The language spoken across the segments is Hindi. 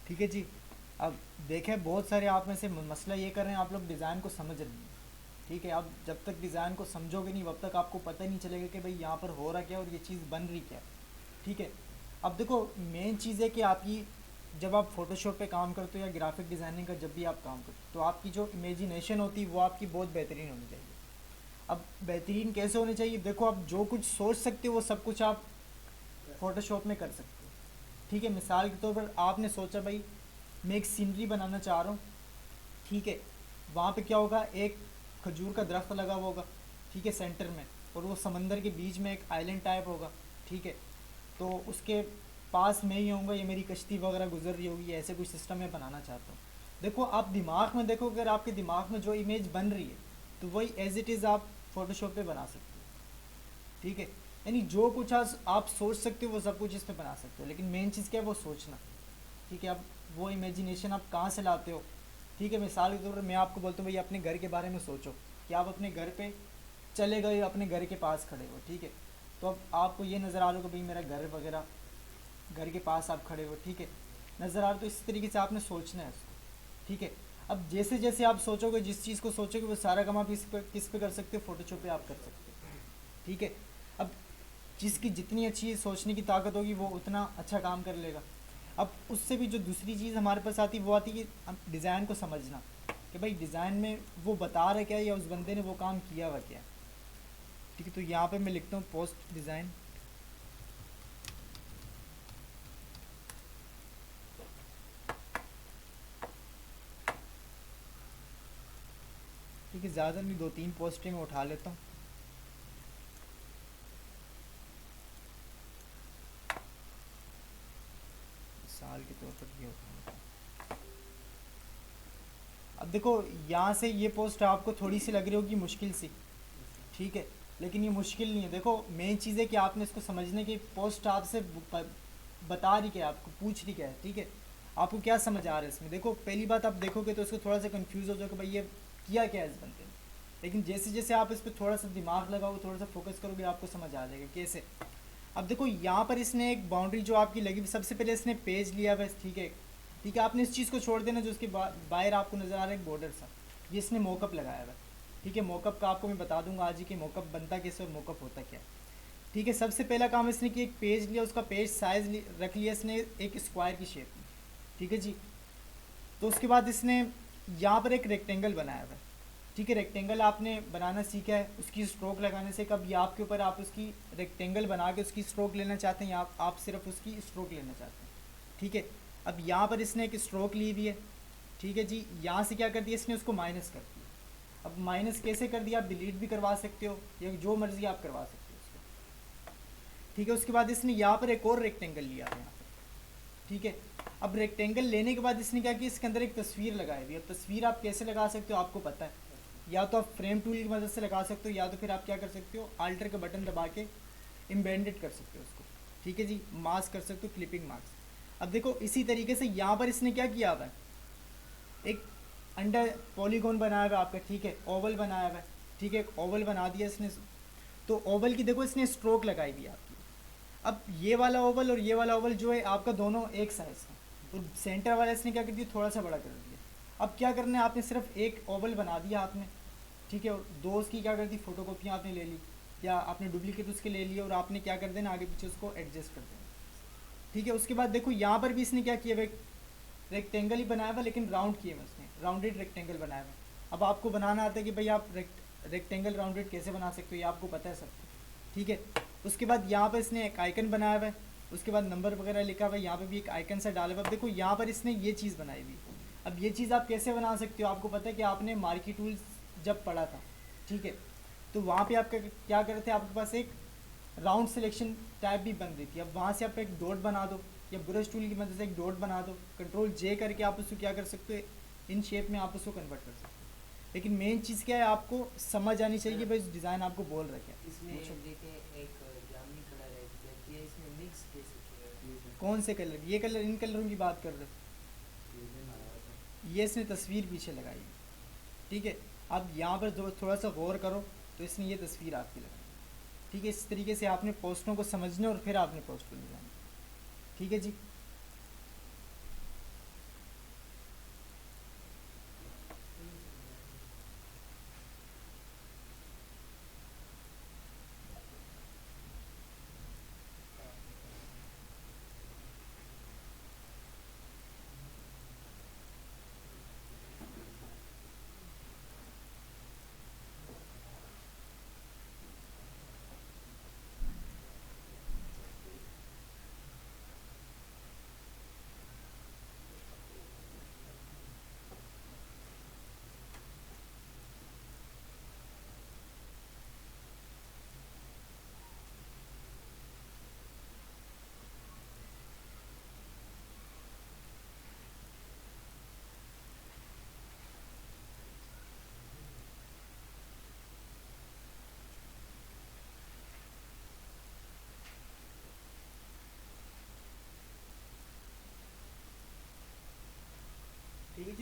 ठीक है जी। अब देखें, बहुत सारे आप में से मसला ये कर रहे हैं, आप लोग डिज़ाइन को समझ रहे हैं। ठीक है, आप जब तक डिज़ाइन को समझोगे नहीं तब तक आपको पता नहीं चलेगा कि भाई यहाँ पर हो रहा क्या और ये चीज़ बन रही क्या है। ठीक है। अब देखो, मेन चीज़ है कि आपकी, जब आप फोटोशॉप पे काम करते हो या ग्राफिक डिज़ाइनिंग का जब भी आप काम करते हो, तो आपकी जो इमेजिनेशन होती है वो आपकी बहुत बेहतरीन होनी चाहिए। अब बेहतरीन कैसे होनी चाहिए? देखो, आप जो कुछ सोच सकते हो वो सब कुछ आप फोटोशॉप में कर सकते हो। ठीक है, मिसाल के तौर पर आपने सोचा भाई मैं एक सीनरी बनाना चाह रहा हूँ। ठीक है, वहाँ पे क्या होगा, एक खजूर का दरख्त लगा हुआ होगा। ठीक है, सेंटर में, और वो समंदर के बीच में एक आइलैंड टाइप होगा। ठीक है, तो उसके पास में ही होऊंगा, ये मेरी कश्ती वगैरह गुजर रही होगी, ऐसे कुछ सिस्टम मैं बनाना चाहता हूँ। देखो, आप दिमाग में देखो, अगर आपके दिमाग में जो इमेज बन रही है तो वही एज इट इज़ आप फोटोशॉप पे बना सकते हो। ठीक है, यानी जो कुछ आज आप सोच सकते हो वो सब कुछ इस पे बना सकते हो, लेकिन मेन चीज़ क्या है, वो सोचना। ठीक है, अब वो इमेजिनेशन आप कहाँ से लाते हो? ठीक है, मिसाल के तौर पर मैं आपको बोलता हूँ भाई अपने घर के बारे में सोचो, कि आप अपने घर पे चले गए, अपने घर के पास खड़े हो। ठीक है, तो अब आपको ये नज़र आ रहा हो कि भाई मेरा घर वगैरह, घर के पास आप खड़े हो। ठीक है, नज़र आ रहा, तो इस तरीके से आपने सोचना है उसको। ठीक है, अब जैसे जैसे आप सोचोगे, जिस चीज़ को सोचोगे वो सारा काम आप किस पे कर सकते हो, फोटोशॉप पे आप कर सकते हो। ठीक है, अब जिसकी जितनी अच्छी सोचने की ताकत होगी वो उतना अच्छा काम कर लेगा। अब उससे भी जो दूसरी चीज़ हमारे पास आती है वो आती है कि डिज़ाइन को समझना, कि भाई डिज़ाइन में वो बता रहा क्या है या उस बंदे ने वो काम किया हुआ क्या है। ठीक है, तो यहाँ पे मैं लिखता हूँ पोस्ट डिज़ाइन। ठीक है, ज़्यादा नहीं, दो तीन पोस्टें मैं उठा लेता हूँ। साल के तौर पर ये उठा लेता हूँ। अब देखो, यहाँ से ये पोस्ट आपको थोड़ी सी लग रही होगी मुश्किल सी। ठीक है, लेकिन ये मुश्किल नहीं है। देखो, मेन चीज़ है कि आपने इसको समझने की, पोस्ट आपसे बता रही क्या है, आपको पूछ रही क्या है। ठीक है, आपको क्या समझ आ रहा है इसमें? देखो, पहली बात आप देखोगे तो इसको थोड़ा सा कंफ्यूज हो जाओगे, भाई ये किया क्या है इस बंदे ने। लेकिन जैसे जैसे आप इस पर थोड़ा सा दिमाग लगाओगे, थोड़ा सा फोकस करोगे, आपको समझ आ जाएगा कैसे। अब देखो, यहाँ पर इसने एक बाउंड्री जो आपकी लगी हुई, सबसे पहले इसने पेज लिया हुआ है। ठीक है, ठीक है, आपने इस चीज़ को छोड़ देना जो उसके बाहर आपको नज़र आ रहा है एक बॉर्डर सा, ये इसने मोकअप लगाया हुआ है। ठीक है, मोकअप का आपको मैं बता दूंगा आज ही कि मोकअप बनता कैसे और मोकअप होता क्या है। ठीक है, सबसे पहला काम इसने किया, एक पेज लिया, उसका पेज साइज रख लिया इसने एक स्क्वायर की शेप में। ठीक है जी, तो उसके बाद इसने यहाँ पर एक रेक्टेंगल बनाया हुआ है। ठीक है, रेक्टेंगल आपने बनाना सीखा है उसकी स्ट्रोक लगाने से। कब ये आपके ऊपर, आप उसकी रेक्टेंगल बना के उसकी स्ट्रोक लेना चाहते हैं या आप सिर्फ उसकी स्ट्रोक लेना चाहते हैं। ठीक है, अब यहाँ पर इसने एक स्ट्रोक ली हुई है। ठीक है जी, यहाँ से क्या कर दिया इसने, उसको माइनस कर दिया। अब माइनस कैसे कर दिया, आप डिलीट भी करवा सकते हो या जो मर्जी आप करवा सकते हो उसको। ठीक है, उसके बाद इसने यहाँ पर एक और रेक्टेंगल लिया है यहाँ पर। ठीक है, अब रेक्टेंगल लेने के बाद इसने क्या किया, इसके अंदर एक तस्वीर लगाई हुई है। अब तस्वीर आप कैसे लगा सकते हो आपको पता है, या तो आप फ्रेम टूल की मदद से लगा सकते हो, या तो फिर आप क्या कर सकते हो, आल्टर का बटन दबा के इम्बेंडेड कर सकते हो उसको। ठीक है जी, मास्क कर सकते हो, क्लिपिंग मास्क। अब देखो, इसी तरीके से यहाँ पर इसने क्या किया हुआ है, एक अंडर पॉलीगॉन बनाया हुआ है आपका। ठीक है, ओवल बनाया हुआ है। ठीक है, एक ओवल बना दिया इसने, तो ओवल की देखो इसने स्ट्रोक लगाई हुई है आपकी। अब ये वाला ओवल और ये वाला ओवल जो है आपका दोनों एक साइज़ है, तो सेंटर वाला इसने क्या कर दिया, थोड़ा सा बड़ा कर दिया। अब क्या करना है, आपने सिर्फ एक ओवल बना दिया हाथ में। ठीक है, और दो उसकी क्या कर दी, फोटो कॉपियाँ आपने ले ली, या आपने डुप्लीकेट उसके ले लिए, और आपने क्या कर देना, आगे पीछे उसको एडजस्ट कर देना। ठीक है, उसके बाद देखो यहाँ पर भी इसने क्या किया, भाई रेक्टेंगल ही बनाया हुआ लेकिन राउंड किया हुआ उसने, राउंडेड रेक्टेंगल बनाया हुआ। अब आपको बनाना आता है कि भाई आप रेक्टेंगल राउंडेड कैसे बना सकते हो, ये आपको पता है सबको। ठीक है, उसके बाद यहाँ पर इसने एक आइकन बनाया हुआ है, उसके बाद नंबर वगैरह लिखा हुआ है, यहाँ पे भी एक आइकन सा डाला हुआ है। अब देखो यहाँ पर इसने ये चीज़ बनाई हुई। अब ये चीज़ आप कैसे बना सकते हो, आपको पता है कि आपने मार्की टूल्स जब पढ़ा था। ठीक है, तो वहाँ पे आप क्या कर रहे थे, आपके पास एक राउंड सिलेक्शन टैब भी बन रही थी। अब वहाँ से आप एक डॉट बना दो, या ब्रश टूल की मदद से एक डॉट बना दो, कंट्रोल जे करके आप उसको क्या कर सकते हो, इन शेप में आप उसको कन्वर्ट कर सकते हो। लेकिन मेन चीज़ क्या है, आपको समझ आनी चाहिए कि भाई डिज़ाइन आपको बोल रहा है इसमें क्या। देखे एक जामुनी कलर है, ये इसमें मिक्स कैसे किया है? कौन से कलर, ये कलर, इन कलरों की बात कर रहे फ्यूजन आया था। हो? ये इसने तस्वीर पीछे लगाई है। ठीक है, अब यहाँ पर थोड़ा सा गौर करो, तो इसने ये तस्वीर आपकी लगाई। ठीक है, इस तरीके से आपने पोस्टों को समझना और फिर आपने पोस्ट को डिज़ाइन। ठीक है जी।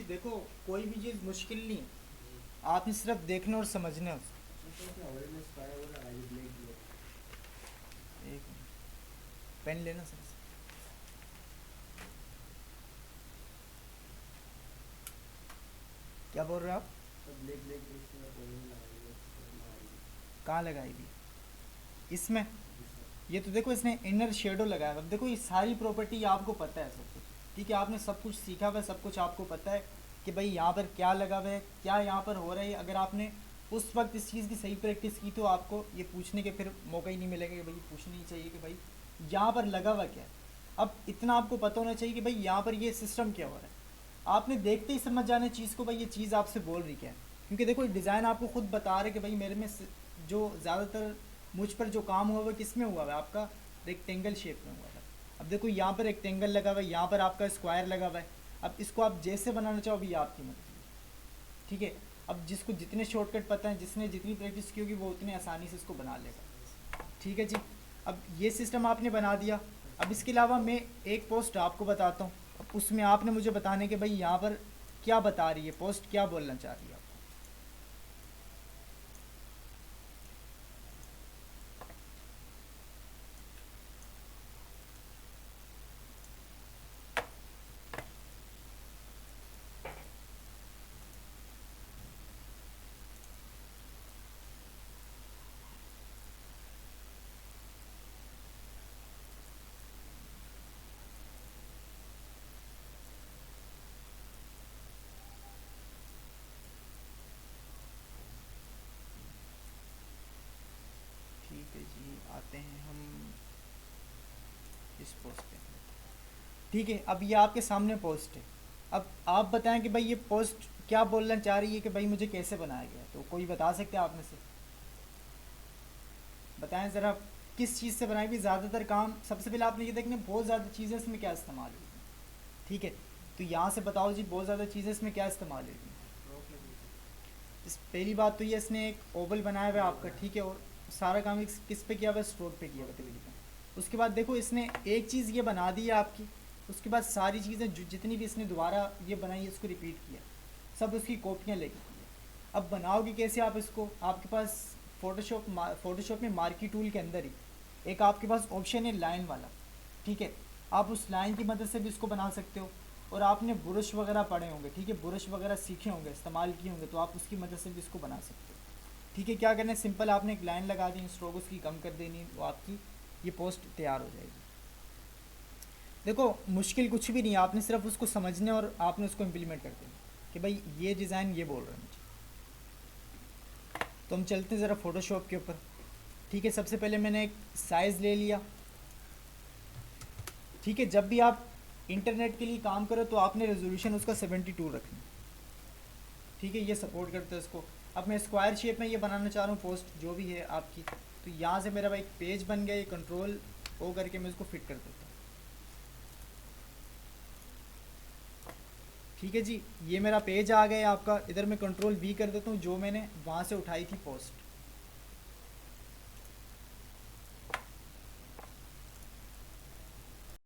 जी देखो, कोई भी चीज़ मुश्किल नहीं है, जी आपने सिर्फ देखना और समझना है उसको। एक मिनट, पेन लेना सर से। क्या बोल रहे हो आप? कहाँ लगाई भी इसमें? ये तो देखो इसने इनर शेडो लगाया। अब देखो ये सारी प्रॉपर्टी आपको पता है सब कुछ, ठीक है, आपने सब कुछ सीखा हुआ है, सब कुछ आपको पता है कि भाई यहाँ पर क्या लगा हुआ है, क्या यहाँ पर हो रहा है। अगर आपने उस वक्त इस चीज़ की सही प्रैक्टिस की तो आपको ये पूछने के फिर मौका ही नहीं मिलेगा कि भाई पूछना ही चाहिए कि भाई यहाँ पर लगा हुआ क्या है। अब इतना आपको पता होना चाहिए कि भाई यहाँ पर ये सिस्टम क्या हो रहा है। आपने देखते ही समझ जाना चीज़ को, भाई ये चीज़ आपसे बोल रही क्या है। क्योंकि देखो डिज़ाइन आपको खुद बता रहा है कि भाई मेरे में जो ज़्यादातर मुझ पर जो काम हुआ है किस में हुआ है, आपका रेक्टेंगल शेप में हुआ है। अब देखो यहाँ पर रेक्टेंगल लगा हुआ है, यहाँ पर आपका स्क्वायर लगा हुआ है। अब इसको आप जैसे बनाना चाहो भी आपकी मर्जी है, ठीक है। अब जिसको जितने शॉर्टकट पता है, जिसने जितनी प्रैक्टिस की होगी वो उतनी आसानी से इसको बना लेगा, ठीक है जी। अब ये सिस्टम आपने बना दिया। अब इसके अलावा मैं एक पोस्ट आपको बताता हूँ, अब उसमें आपने मुझे बताने के भाई यहाँ पर क्या बता रही है पोस्ट, क्या बोलना चाह रही है। ठीक है जी, आते हैं हम इस पोस्ट पे, ठीक है। अब ये आपके सामने पोस्ट है। अब आप बताएं कि भाई ये पोस्ट क्या बोलना चाह रही है, कि भाई मुझे कैसे बनाया गया। तो कोई बता सकते हैं आप में से? बताएं ज़रा किस चीज़ से बनाई हुई। ज़्यादातर काम सबसे पहले आपने ये देखना बहुत ज़्यादा चीज़ें इसमें क्या इस्तेमाल हुई हैं, ठीक है। तो यहाँ से बताओ जी बहुत ज़्यादा चीज़ें इसमें क्या इस्तेमाल हुई हैं। इस पहली बात तो ये इसने एक ओवल बनाया हुआ है आपका, ठीक है, और सारा काम किस पे किया हुआ है, स्ट्रोक पे किया हुआ तकरीबन। उसके बाद देखो इसने एक चीज़ ये बना दी है आपकी, उसके बाद सारी चीज़ें जितनी भी इसने दोबारा ये बनाई है इसको रिपीट किया, सब उसकी कॉपियाँ लेके की है। अब बनाओगे कैसे आप इसको? आपके पास फ़ोटोशॉप में मार्की टूल के अंदर ही एक आपके पास ऑप्शन है लाइन वाला, ठीक है। आप उस लाइन की मदद से भी इसको बना सकते हो। और आपने ब्रश वगैरह पढ़े होंगे, ठीक है, ब्रश वगैरह सीखे होंगे, इस्तेमाल किए होंगे, तो आप उसकी मदद से भी इसको बना सकते हो, ठीक है। क्या करना है, सिंपल आपने एक लाइन लगा दी, स्ट्रोक उसकी कम कर देनी, तो आपकी ये पोस्ट तैयार हो जाएगी। देखो मुश्किल कुछ भी नहीं है, आपने सिर्फ उसको समझना है और आपने उसको इम्प्लीमेंट कर देना कि भाई ये डिज़ाइन ये बोल रहे हैं मुझे। तो हम चलते हैं ज़रा फ़ोटोशॉप के ऊपर, ठीक है। सबसे पहले मैंने एक साइज़ ले लिया, ठीक है। जब भी आप इंटरनेट के लिए काम करो तो आपने रेजोल्यूशन उसका 72 रखना, ठीक है, ये सपोर्ट करता है इसको। अब मैं स्क्वायर शेप में ये बनाना चाह रहा हूँ पोस्ट जो भी है आपकी। तो यहाँ से मेरा एक पेज बन गया, ये कंट्रोल ओ करके मैं इसको फिट कर देता हूँ, ठीक है जी। ये मेरा पेज आ गया आपका। इधर मैं कंट्रोल वी कर देता हूँ, जो मैंने वहाँ से उठाई थी पोस्ट,